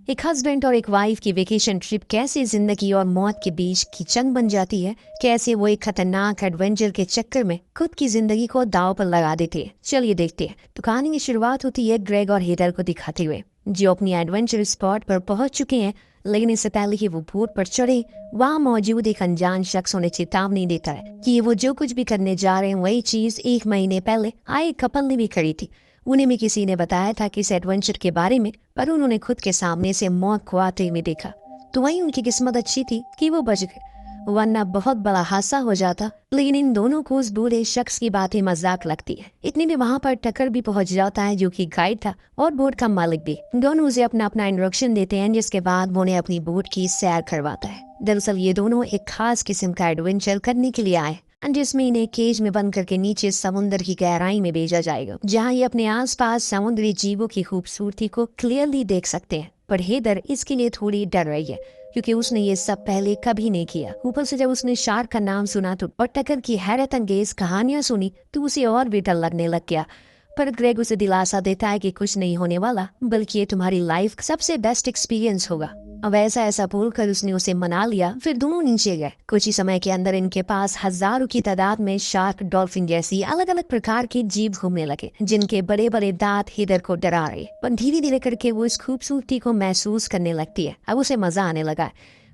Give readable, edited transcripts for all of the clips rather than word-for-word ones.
एक हस्बैंड और एक वाइफ की वेकेशन ट्रिप कैसे जिंदगी और मौत के बीच की जंग बन जाती है, कैसे वो एक खतरनाक एडवेंचर के चक्कर में खुद की जिंदगी को दांव पर लगा देते हैं। चलिए देखते हैं। तो कहानी की शुरुआत होती है ग्रेग और हेदर को दिखाते हुए, जो अपनी एडवेंचर स्पॉट पर पहुंच चुके हैं। लेकिन इससे पहले कि वो बोट पर चढ़े, वहाँ मौजूद एक अनजान शख्स उन्हें चेतावनी देता है कि वो जो कुछ भी करने जा रहे हैं वही चीज 1 महीने पहले आए कपल ने भी करी थी। उन्हें भी किसी ने बताया था कि इस एडवेंचर के बारे में, पर उन्होंने खुद के सामने से मौत को आते हुए देखा। तो वहीं उनकी किस्मत अच्छी थी कि वो बच गए, वरना बहुत बड़ा हादसा हो जाता। लेकिन इन दोनों को उस बूढ़े शख्स की बातें मजाक लगती है। इतने में वहाँ पर टकर भी पहुंच जाता है, जो कि गाइड था और बोट का मालिक भी। दोनों उसे अपना अपना इंट्रोडक्शन देते हैं, जिसके बाद वो उन्हें अपनी बोट की सैर करवाता है। दरअसल ये दोनों एक खास किस्म का एडवेंचर करने के लिए आए, जिसमें इन्हें केज में बंद करके नीचे समुद्र की गहराई में भेजा जाएगा, जहां ये अपने आसपास समुद्री जीवों की खूबसूरती को क्लियरली देख सकते हैं। पर हेदर इसके लिए थोड़ी डर रही है, क्योंकि उसने ये सब पहले कभी नहीं किया। ऊपर से जब उसने शार्क का नाम सुना तो और टकर की हैरत अंगेज कहानियां सुनी, तो उसे और भी डर लगने लग गया। पर ग्रेग उसे दिलासा देता है कि कुछ नहीं होने वाला, बल्कि ये तुम्हारी लाइफ का सबसे बेस्ट एक्सपीरियंस होगा। अब ऐसा बोलकर उसने उसे मना लिया। फिर दोनों नीचे गए। कुछ ही समय के अंदर इनके पास हजारों की तादाद में शार्क, डॉल्फिन जैसी अलग अलग प्रकार के जीव घूमने लगे, जिनके बड़े बड़े दांत हेदर को डरा रहे। पर धीरे धीरे करके वो इस खूबसूरती को महसूस करने लगती है। अब उसे मजा आने लगा।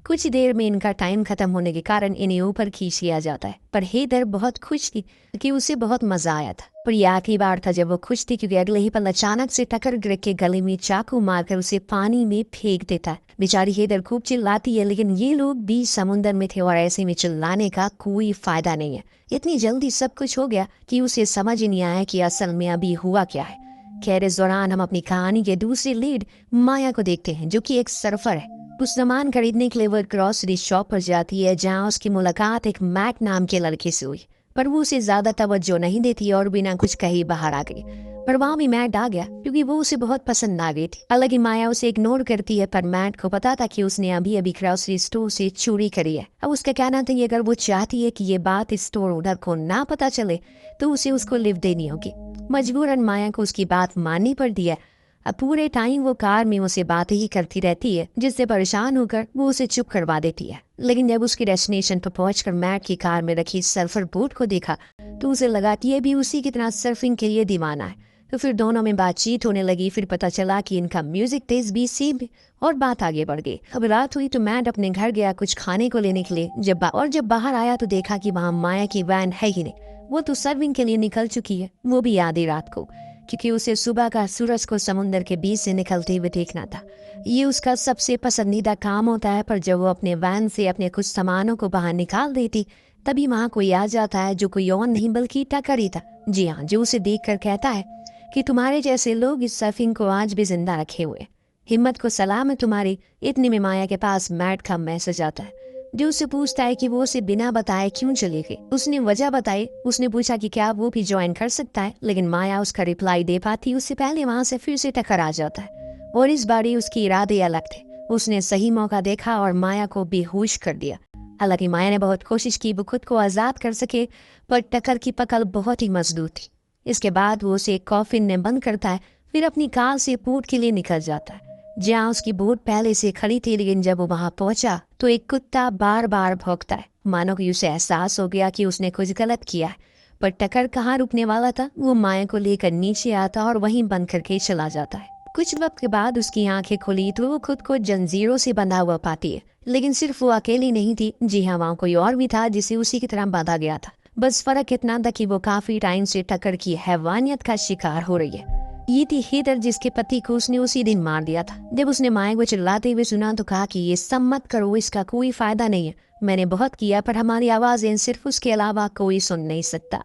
कुछ ही देर में इनका टाइम खत्म होने के कारण इन्हें ऊपर खींच लिया जाता है। पर हेदर बहुत खुश थी कि उसे बहुत मजा आया था। पर यह आखिरी बार था जब वो खुश थी, क्योंकि अगले ही पल अचानक से टकर ग्रेग के गले में चाकू मारकर उसे पानी में फेंक देता है। बेचारी हेदर खूब चिल्लाती है, लेकिन ये लोग बीच समुद्र में थे और ऐसे में चिल्लाने का कोई फायदा नहीं है। इतनी जल्दी सब कुछ हो गया कि उसे समझ ही नहीं आया कि असल में अभी हुआ क्या है। खैर, इस दौरान हम अपनी कहानी के दूसरी लीड माया को देखते हैं, जो कि एक सर्फर है। कुछ सामान खरीदने के लिए वो ग्रोसरी शॉप पर जाती है, जहाँ उसकी मुलाकात एक मैट नाम के लड़के से हुई। पर वो उसे ज्यादा तवज्जो नहीं देती और बिना कुछ कही बाहर आ गई। पर वहाँ भी मैट आ गया, क्योंकि वो उसे बहुत पसंद आ गई थी। हालांकि माया उसे इग्नोर करती है, पर मैट को पता था कि उसने अभी अभी ग्रोसरी स्टोर से चोरी करी है। अब उसका कहना था कि अगर वो चाहती है कि ये बात स्टोर ओनर को ना पता चले, तो उसे उसको लिफ्ट देनी होगी। मजबूरन माया को उसकी बात माननी पड़ती है। अब पूरे टाइम वो कार में उसे बातें ही करती रहती है, जिससे परेशान होकर वो उसे चुप करवा देती है। लेकिन जब उसकी डेस्टिनेशन पर पहुंचकर मैट की कार में रखी सर्फर बोट को देखा, तो उसे लगा कि ये भी उसी की तरह सर्फिंग के लिए दीवाना है। तो फिर दोनों में बातचीत होने लगी। फिर पता चला कि इनका म्यूजिक टेस्ट भी सेम है, और बात आगे बढ़ गई। अब रात हुई तो मैट अपने घर गया कुछ खाने को लेने के लिए। जब बाहर आया तो देखा कि वहाँ माया की वैन है ही नहीं। वो तो सर्विंग के लिए निकल चुकी है, वो भी आधी रात को, क्योंकि उसे सुबह का सूरज को समुद्र के बीच से निकलते हुए देखना था। ये उसका सबसे पसंदीदा काम होता है। पर जब वो अपने वैन से अपने कुछ सामानों को बाहर निकाल देती, तभी वहाँ कोई आ जाता है, जो कोई और नहीं बल्कि टकर ही था। जी हाँ, जो उसे देखकर कहता है कि तुम्हारे जैसे लोग इस सर्फिंग को आज भी जिंदा रखे हुए, हिम्मत को सलाम है तुम्हारी। इतने में माया के पास मैट का मैसेज आता है, जो उससे पूछता है कि वो उसे बिना बताए क्यों चली गई। उसने वजह बताई। उसने पूछा कि क्या वो भी ज्वाइन कर सकता है, लेकिन माया उसका रिप्लाई दे पाती उससे पहले वहाँ से फिर से टकर आ जाता है। और इस बारी उसके इरादे अलग थे। उसने सही मौका देखा और माया को बेहोश कर दिया। हालांकि माया ने बहुत कोशिश की वो खुद को आजाद कर सके, पर टकर की पकड़ बहुत ही मजबूत थी। इसके बाद वो उसे एक कॉफिन में बंद करता है, फिर अपनी कार से पोर्ट के लिए निकल जाता है, जहाँ उसकी बोट पहले से खड़ी थी। लेकिन जब वो वहाँ पहुंचा तो एक कुत्ता बार बार भौंकता है, मानो कि उसे एहसास हो गया कि उसने कुछ गलत किया है। पर टकर कहाँ रुकने वाला था। वो माया को लेकर नीचे आता और वहीं बंद करके चला जाता है। कुछ वक्त के बाद उसकी आंखें खुली तो वो खुद को जंजीरों से बंधा हुआ पाती है। लेकिन सिर्फ वो अकेली नहीं थी। जी हाँ, वहाँ कोई और भी था जिसे उसी की तरह बांधा गया था। बस फर्क इतना था कि वो काफी टाइम से टकर की हैवानियत का शिकार हो रही है। ये थी हेदर, जिसके पति को उसने उसी दिन मार दिया था। जब उसने माया को चिल्लाते हुए सुना तो कहा कि ये सब मत करो, इसका कोई फायदा नहीं है। मैंने बहुत किया, पर हमारी आवाजें सिर्फ उसके अलावा कोई सुन नहीं सकता।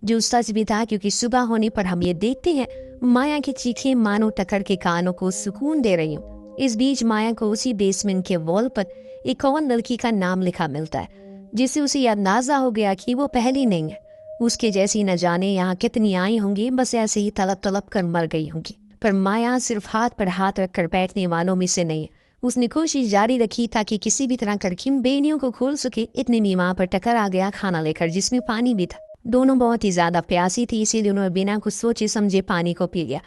जो सच भी था, क्योंकि सुबह होने पर हम ये देखते हैं माया की चीखें मानो टकर के कानों को सुकून दे रही हूँ। इस बीच माया को उसी बेसमेंट के वॉल पर एक और लड़की का नाम लिखा मिलता है, जिससे उसे अंदाजा हो गया कि वो पहली नहीं है। उसके जैसी न जाने यहाँ कितनी आई होंगी, बस ऐसे ही तड़प तड़प कर मर गई होंगी। पर माया सिर्फ हाथ पर हाथ रखकर बैठने वालों में से नहीं। उसने कोशिश जारी रखी ताकि किसी भी तरह करके बेनियों को खोल सके। इतने में वहाँ पर टकर आ गया खाना लेकर, जिसमें पानी भी था। दोनों बहुत ही ज्यादा प्यासी थी, इसीलिए उन्होंने बिना कुछ सोचे समझे पानी को पी लिया।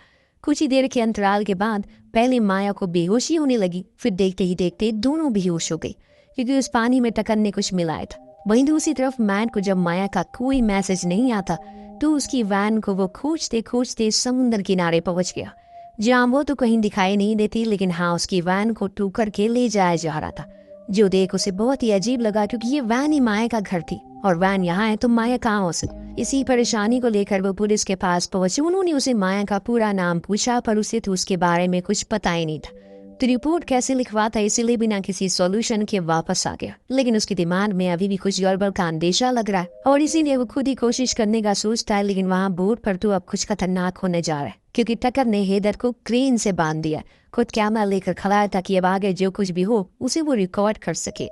कुछ ही देर के अंतराल के बाद पहले माया को बेहोशी होने लगी, फिर देखते ही देखते दोनों बेहोश हो गई क्योंकि उस पानी में टकर ने कुछ मिलाया था। वहीं दूसरी तरफ मैट को जब माया का कोई मैसेज नहीं आता तो उसकी वैन को वो खोजते खोजते समुद्र किनारे पहुंच गया, जहाँ वो तो कहीं दिखाई नहीं देती, लेकिन हाँ उसकी वैन को टू करके ले जाया जा रहा था, जो देख उसे बहुत ही अजीब लगा क्योंकि ये वैन ही माया का घर थी और वैन यहाँ है तो माया कहाँ हो सकती। इसी परेशानी को लेकर वो पुलिस के पास पहुंचे। उन्होंने उसे माया का पूरा नाम पूछा पर उसे तो उसके बारे में कुछ पता ही नहीं था, तो रिपोर्ट कैसे लिखवाता इसीलिए बिना किसी सॉल्यूशन के वापस आ गया। लेकिन उसके दिमाग में अभी भी कुछ गड़बड़ का अंदेशा लग रहा है और इसीलिए वो खुद ही कोशिश करने का सोचता है, लेकिन वहाँ बोर्ड पर तो अब कुछ खतरनाक होने जा रहा है क्योंकि टकर ने हेदर को क्रेन से बांध दिया, खुद कैमरा लेकर खड़ा है ताकि अब आगे जो कुछ भी हो उसे वो रिकॉर्ड कर सके।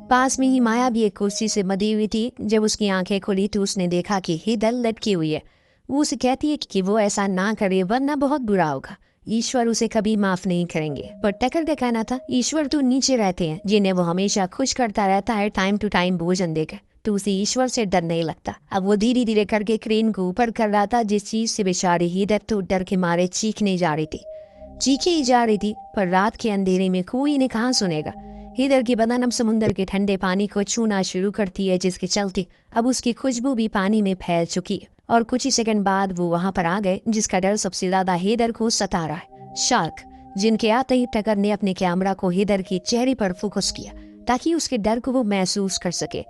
पास में ही माया भी एक कुर्सी से मदी हुई थी। जब उसकी आंखें खुली तो उसने देखा कि हेदर लटकी हुई है। वो उसे कहती है कि वो ऐसा ना करे वरना बहुत बुरा होगा, ईश्वर उसे कभी माफ नहीं करेंगे। पर टकर का कहना था ईश्वर तो नीचे रहते हैं जिन्हें वो हमेशा खुश करता रहता है टाइम टू टाइम भोजन देकर, तो उसे ईश्वर से डर नहीं लगता। अब वो धीरे धीरे करके क्रेन को ऊपर कर रहा था, जिस चीज से बेचारी हेदर तो डर के मारे चीखने जा रही थी, चीखे ही जा रही थी, पर रात के अंधेरे में कोई इन्हें कहाँ सुनेगा। हेदर की बदन अब समुद्र के ठंडे पानी को छूना शुरू करती है, जिसके चलते अब उसकी खुशबू भी पानी में फैल चुकी है और कुछ ही सेकंड बाद वो वहां पर आ गए, जिसका डर सबसे ज्यादा हेदर को सता रहा है। शार्क, जिनके आते ही टकर ने अपने कैमरा को हेदर के चेहरे पर फोकस किया ताकि उसके डर को वो महसूस कर सके,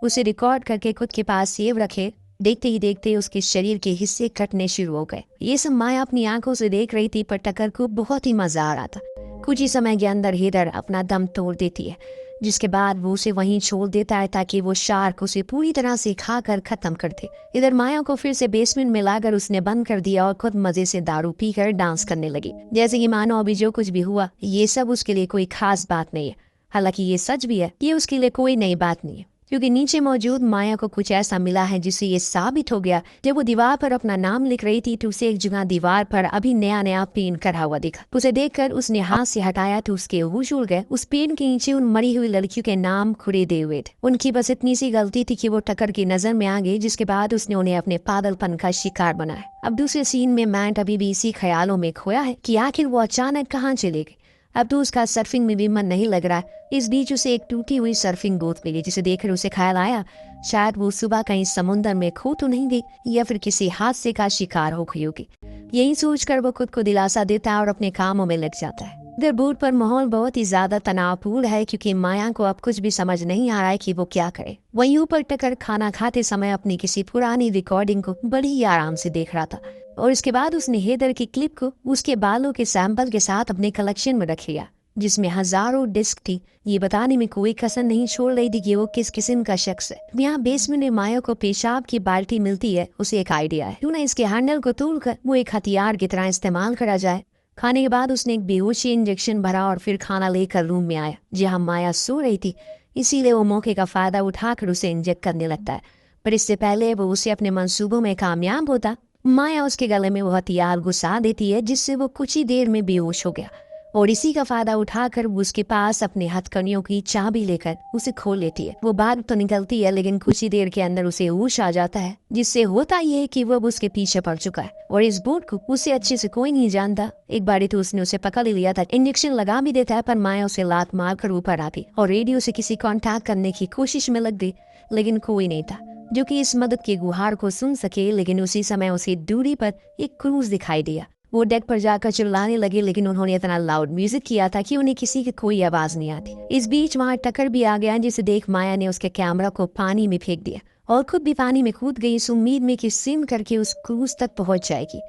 उसे रिकॉर्ड करके खुद के पास सेव रखे। देखते ही देखते उसके शरीर के हिस्से कटने शुरू हो गए। ये सब माया अपनी आंखों से देख रही थी, पर टकर को बहुत ही मजा आ रहा था। कुछ ही समय के अंदर हेदर अपना दम तोड़ देती है, जिसके बाद वो उसे वहीं छोड़ देता है ताकि वो शार्क उसे पूरी तरह से खाकर खत्म कर दे। इधर माया को फिर से बेसमेंट में लाकर उसने बंद कर दिया और खुद मजे से दारू पीकर डांस करने लगी, जैसे कि मानो अभी जो कुछ भी हुआ ये सब उसके लिए कोई खास बात नहीं है। हालांकि ये सच भी है, ये उसके लिए कोई नई बात नहीं है क्योंकि नीचे मौजूद माया को कुछ ऐसा मिला है जिससे ये साबित हो गया। जब वो दीवार पर अपना नाम लिख रही थी तो उसे एक जगह दीवार पर अभी नया नया पेन करा हुआ दिखा। उसे देखकर उसने हाथ से हटाया तो उसके होश उड़ गए। उस पेन के नीचे उन मरी हुई लड़कियों के नाम खुरेदे हुए थे। उनकी बस इतनी सी गलती थी कि वो टकर की नजर में आ गई, जिसके बाद उसने उन्हें अपने पागलपन का शिकार बनाया। अब दूसरे सीन में मैट अभी भी इसी ख्यालों में खोया है कि आखिर वो अचानक कहाँ चले गए। अब तो उसका सर्फिंग में भी मन नहीं लग रहा है। इस बीच उसे एक टूटी हुई सर्फिंग बोट मिली, जिसे देखकर उसे ख्याल आया शायद वो सुबह कहीं समुद्र में खो तो नहीं गई या फिर किसी हादसे का शिकार हो गई होगी। यही सोचकर वो खुद को दिलासा देता है और अपने कामों में लग जाता है। इधर बोट पर माहौल बहुत ही ज्यादा तनावपूर्ण है क्योंकि माया को अब कुछ भी समझ नहीं आ रहा है कि वो क्या करे। वहीं ऊपर टकर खाना खाते समय अपनी किसी पुरानी रिकॉर्डिंग को बड़ी ही आराम से देख रहा था और इसके बाद उसने हेदर की क्लिप को उसके बालों के सैंपल के साथ अपने कलेक्शन में रख लिया, जिसमें हजारों डिस्क थी। ये बताने में कोई कसर नहीं छोड़ रही थी कि वो किस किस्म का शख्स है। यहाँ बेसमेंट में माया को पेशाब की बाल्टी मिलती है। उसे एक आइडिया है, क्यों ना इसके हैंडल को तोड़कर वो एक हथियार की तरह इस्तेमाल करा जाए। खाने के बाद उसने एक बेहोशी इंजेक्शन भरा और फिर खाना लेकर रूम में आया जहाँ माया सो रही थी। इसीलिए वो मौके का फायदा उठाकर उसे इंजेक्ट करने लगता है, पर इससे पहले वो उसे अपने मंसूबों में कामयाब होता, माया उसके गले में वो हथियार घुसा देती है, जिससे वो कुछ ही देर में बेहोश हो गया और इसी का फायदा उठाकर वो उसके पास अपने हथकड़ियों की चाबी लेकर उसे खोल लेती है। वो बाहर तो निकलती है, लेकिन कुछ ही देर के अंदर उसे होश आ जाता है, जिससे होता ये है कि वो उसके पीछे पड़ चुका है और इस बोट को उसे अच्छे से कोई नहीं जानता। एक बारी तो उसने उसे पकड़ लिया था, इंजेक्शन लगा भी देता है, पर माया उसे लात मार कर ऊपर आती और रेडियो से किसी कॉन्टैक्ट करने की कोशिश में लग गई, लेकिन कोई नहीं था जो कि इस मदद के गुहार को सुन सके। लेकिन उसी समय उसे दूरी पर एक क्रूज दिखाई दिया। वो डेक पर जाकर चिल्लाने लगे, लेकिन उन्होंने इतना लाउड म्यूजिक किया था कि उन्हें किसी की कोई आवाज नहीं आती। इस बीच वहाँ टकर भी आ गया, जिसे देख माया ने उसके कैमरा को पानी में फेंक दिया और खुद भी पानी में कूद गई, इस उम्मीद में कि स्विम करके उस क्रूज तक पहुंच जाएगी।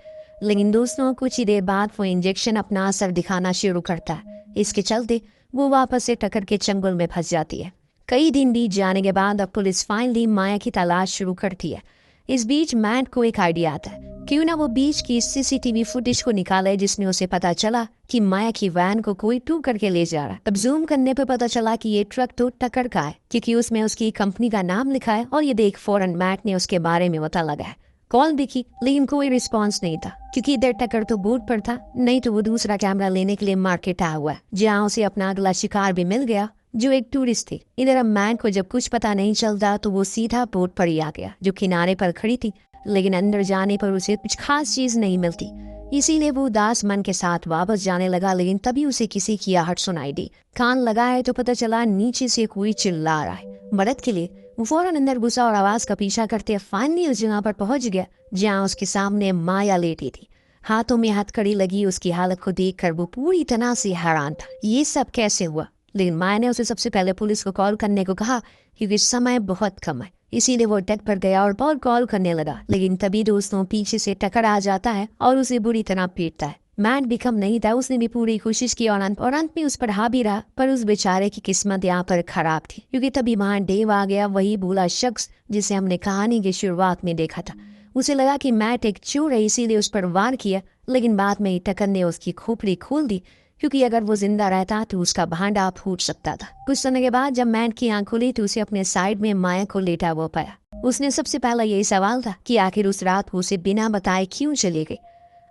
लेकिन दोस्तों कुछ ही देर बाद वो इंजेक्शन अपना असर दिखाना शुरू करता है। इसके चलते वो वापस से टकर के चंगुल में फंस जाती है। कई दिन बीत जाने के बाद अब पुलिस फाइनली माया की तलाश शुरू करती है। इस बीच मैट को एक आइडिया आता है, क्यों ना वो बीच की सीसीटीवी फुटेज को निकाले, जिसमें उसे पता चला कि माया की वैन को कोई टू करके ले जा रहा है। अब जूम करने पर पता चला कि ये ट्रक तो टकर का है, क्योंकि उसमें उसकी कंपनी का नाम लिखा है और ये देख फौरन मैट ने उसके बारे में पता लगा है। कॉल भी की, लेकिन कोई रिस्पॉन्स नहीं था, क्योंकि इधर टकर तो बोट पर था, नहीं तो वो दूसरा कैमरा लेने के लिए मार्केट आया हुआ है, जहाँ उसे अपना अगला शिकार भी मिल गया, जो एक टूरिस्ट थी। इधर अब मैट को जब कुछ पता नहीं चलता तो वो सीधा बोट पर ही आ गया, जो किनारे पर खड़ी थी, लेकिन अंदर जाने पर उसे कुछ खास चीज नहीं मिलती। इसीलिए वो उदास मन के साथ वापस जाने लगा, लेकिन तभी उसे किसी की आहट सुनाई दी। कान लगाए तो पता चला नीचे से कोई चिल्ला रहा है मदद के लिए। वो फौरन अंदर घुसा और आवाज का पीछा करते फाइनली उस जगह पर पहुंच गया जहाँ उसके सामने माया लेटी थी। हाथों में हथकड़ी लगी उसकी हालत को देखकर वो पूरी तरह से हैरान था। ये सब कैसे हुआ? लेकिन माया ने उसे सबसे पहले पुलिस को कॉल करने को कहा क्योंकि समय बहुत कम है। इसीलिए वो डेक पर गया और बहुत कॉल करने लगा, लेकिन तभी दोस्तों पीछे से टक्कर आ जाता है और उसे बुरी तरह पीटता है। मैट भी कम नहीं था, उसने भी पूरी कोशिश की और अंत में उस पर हावी रहा, पर उस बेचारे की किस्मत यहाँ पर खराब थी क्योंकि तभी वहाँ डेव आ गया, वही भूला शख्स जिसे हमने कहानी की शुरुआत में देखा था। उसे लगा कि मैट एक चोर है, इसीलिए उस पर वार किया, लेकिन बाद में टक्कर ने उसकी खोपड़ी खोल दी क्योंकि अगर वो जिंदा रहता तो उसका भांडा फूट सकता था। कुछ समय के बाद जब मैट की आंख खुली तो उसे अपने साइड में माया को लेटा हुआ पाया। उसने सबसे पहला यही सवाल था कि आखिर उस रात वो उसे बिना बताए क्यों चली गई।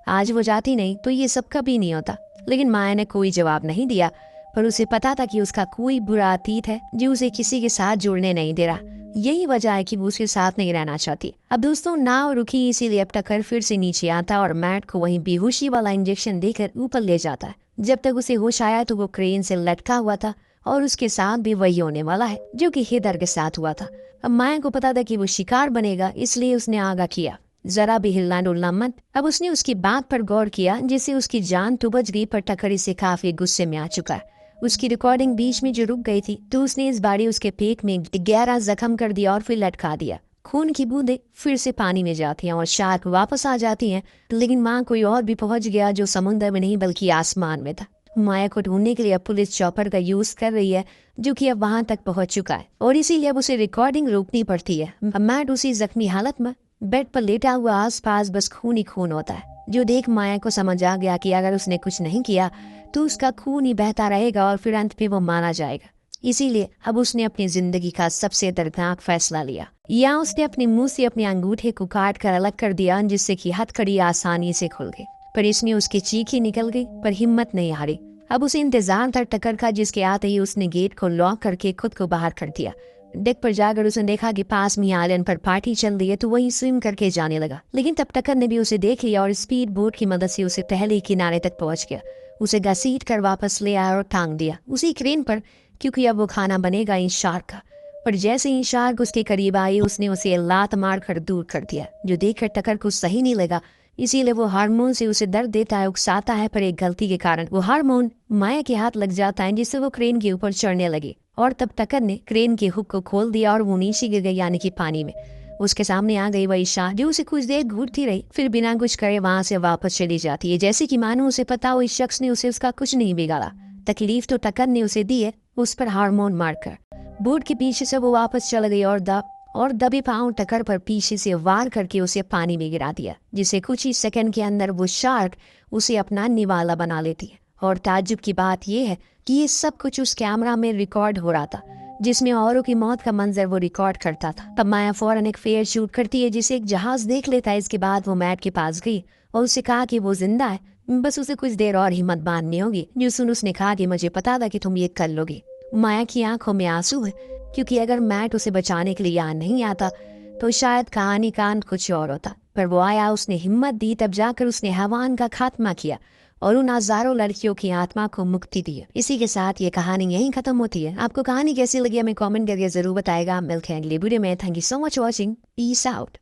आज वो जाती नहीं तो ये सब कभी नहीं होता। लेकिन माया ने कोई जवाब नहीं दिया, पर उसे पता था कि उसका कोई बुरा अतीत है जो उसे किसी के साथ जुड़ने नहीं दे रहा। यही वजह है कि वो उसके साथ नहीं रहना चाहती। अब दोस्तों नाव रुकी, इसीलिए अब टक्कर फिर से नीचे आता और मैट को वहीं बेहोशी वाला इंजेक्शन देकर ऊपर ले जाता है। जब तक उसे होश आया तो वो क्रेन से लटका हुआ था और उसके साथ भी वही होने वाला है जो कि हेदर के साथ हुआ था। अब माया को पता था कि वो शिकार बनेगा, इसलिए उसने आगाह किया जरा भी हिलना डुलना मत। अब उसने उसकी बात पर गौर किया जिससे उसकी जान तो बच गई, पर टक्कर से काफी गुस्से में आ चुका है। उसकी रिकॉर्डिंग बीच में जो रुक गई थी तो उसने इस बारी उसके पेट में गहरा जख्म कर दिया और फिर लटका दिया। खून की बूंदें फिर से पानी में जाती हैं और शार्क वापस आ जाती हैं, लेकिन माँ कोई और भी पहुंच गया जो समुद्र में नहीं बल्कि आसमान में था। माया को ढूंढने के लिए अब पुलिस चॉपर का यूज कर रही है जो कि अब वहां तक पहुंच चुका है और इसीलिए अब उसे रिकॉर्डिंग रोकनी पड़ती है। मैट उसी जख्मी हालत में बेड पर लेटा हुआ आसपास बस खून ही खून होता है, जो देख माया को समझ आ गया कि अगर उसने कुछ नहीं किया तो उसका खून ही बहता रहेगा और फिर अंत में वो मारा जाएगा। इसीलिए अब उसने अपनी जिंदगी का सबसे दर्दनाक फैसला लिया। या उसने अपने मुंह से अपने अंगूठे को काट कर अलग कर दिया जिससे कि हथकड़ी आसानी से खुल गई, पर इसमें उसकी चीख ही निकल गई, पर हिम्मत नहीं हारी। अब उसे इंतजार था टक्कर का, जिसके आते ही उसने गेट को लॉक करके खुद को बाहर कर दिया। डेक पर जाकर उसने देखा कि पास में आइलैंड पर पार्टी चल रही है तो वहीं स्विम करके जाने लगा, लेकिन तब टक्कर ने भी उसे देख लिया और स्पीड बोट की मदद से उसे पहले किनारे तक पहुंच गया। उसे घसीट कर वापस ले आया और टांग दिया उसी क्रेन पर, क्योंकि अब वो खाना बनेगा इन शार्क का। पर जैसे ही शार्क उसके करीब आई उसने उसे लात मार कर दूर कर दिया, जो देखकर टक्कर को सही नहीं लगा। इसीलिए वो हार्मोन से उसे दर्द देता है, उकसाता है, पर एक गलती के कारण वो हार्मोन माया के हाथ लग जाता है जिससे वो क्रेन के ऊपर चढ़ने लगी और तब टक्कर ने क्रेन के हुक को खोल दिया और वो नीचे गिर गई, यानी कि पानी में। उसके सामने आ गई वही शाह जो उसे कुछ देर घूरती रही, फिर बिना कुछ करे वहां से वापस चली जाती है, जैसे कि मानो उसे पता हो इस शख्स ने उसे उसका कुछ नहीं बिगाड़ा। तकलीफ तो टक्कर ने उसे दी है उस पर हार्मोन मारकर। बोट के पीछे से वो वापस चल गई और दबे पांव टक्कर पर पीछे से वार करके उसे पानी में गिरा दिया, जिसे कुछ ही सेकंड के अंदर वो शार्क उसे अपना निवाला बना लेती है। और ताज्जुब की बात यह है कि ये सब कुछ उस कैमरा में रिकॉर्ड हो रहा था जिसमें औरों की मौत का मंजर वो रिकॉर्ड करता था। तब माया फौरन एक फेयर शूट करती है जिसे एक जहाज देख लेता है। इसके बाद वो मैट के पास गई और उसे कहा कि वो जिंदा है, बस उसे कुछ देर और हिम्मत बांधनी होगी। जो सुन उसने कहा कि मुझे पता था कि तुम ये कर लोगी। माया की आंखों में आंसू है, क्योंकि अगर मैट उसे बचाने के लिए यहाँ नहीं आता तो शायद कहानी का अंत कुछ और होता। पर वो आया, उसने हिम्मत दी, तब जाकर उसने हैवान का खात्मा किया और उन हजारों लड़कियों की आत्मा को मुक्ति दी। इसी के साथ ये कहानी यहीं खत्म होती है। आपको कहानी कैसी लगी हमें कमेंट करके जरूर बताएगा। मिलते हैं अगले वीडियो में। Thank you so much watching. Peace out.